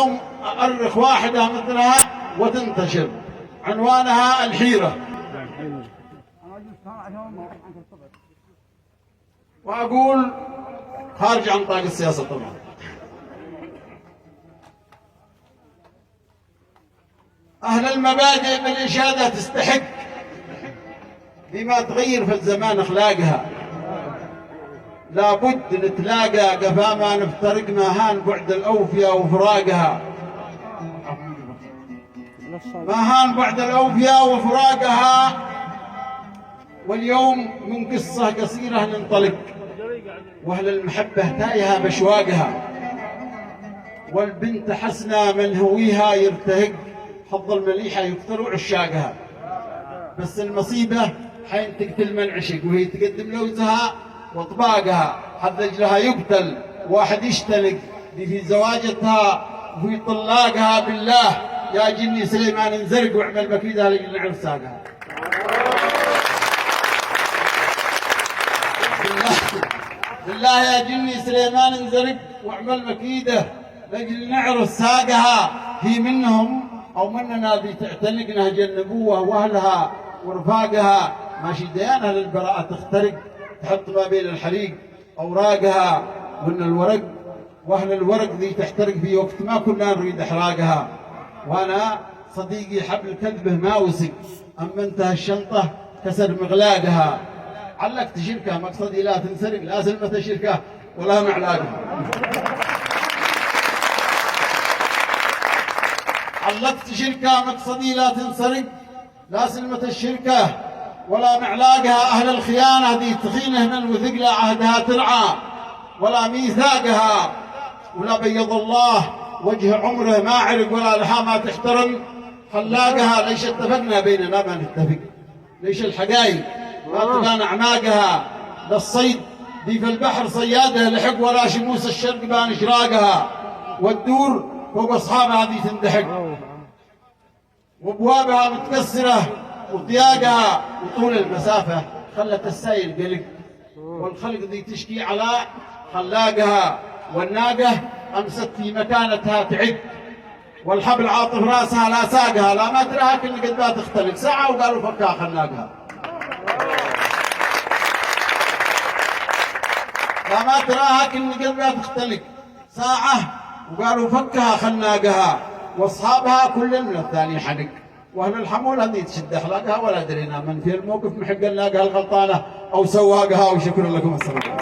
اليوم أؤرخ واحدة مثلها وتنتشر، عنوانها الحيرة. وأقول خارج عن طاق السياسة طبعا. أهل المبادئ بالإشادة تستحق بما تغير في الزمان أخلاقها، لابد نتلاقى قفا ما نفترق، ما هان بعد الأوفياء وفراقها، ما هان بعد الأوفياء وفراقها. واليوم من قصة قصيرة ننطلق، وأهل المحبة تايهة بشواقها، والبنت حسنة من هويها يرتهق، حظ المليحة يكثر عشاقها. بس المصيبة حين تقتل من عشق، وهي تقدم لوزها وطباقها، حظ رجلها يقتل واحد يشتلق، دي في زواجتها وفي طلاقها. بالله يا جني سليمان انزرق واعمل مكيدها لجل نعرف ساقها. بالله يا جني سليمان انزرق واعمل مكيده لجل نعرف ساقها. هي منهم او مننا ذي تعتنق نهج النبوه واهلها ورفاقها، ماشي ديانها للبراءه تخترق، تحط ما بين الحريق اوراقها. وان الورق واهل الورق ذي تحترق في وقت ما كنا نريد احراقها. وانا صديقي حبل كذبه ما وسق، اما انتهى الشنطه كسر مغلاقها. علقت شركه مقصدي لا تنسرق، لا سلمة شركه ولا معلاقها. علقت شركه مقصدي لا تنسرق، لا سلمة الشركه ولا معلاقها. اهل الخيانه ذي تخينه من الوثق، لا عهدها ترعى ولا ميثاقها. ولا بيض الله وجه عمره ما عرق، ولا لحى ما تحترم خلاقها. ليش اتفقنا بيننا ما نتفق؟ ليش الحقايق ما تبان اعماقها؟ للصيد دي في البحر صيادها لحق، ولا شموس الشرق بان اشراقها. والدور فوق اصحابها ذي تندحق، وابوابها متكسره وضياقها. وطول المسافه خلت السيل قلق، والخلق ذي تشكي على خلاقها. والناقه امست في مكانتها تعد، والحبل عاطف راسها لا ساقها. لا ما تراها كل قد ما تختلق ساعه وقالوا فكها خلاقها. لا ما تراها كل قد ما تختلق ساعه وقالوا فكها خلاقها. واصحابها كل من الثاني حنق، واهل الحمول هذه تشد اخلاقها. ولا درينا من في الموقف محق الناقه الغلطانه او سواقها. وشكرا لكم، السلام.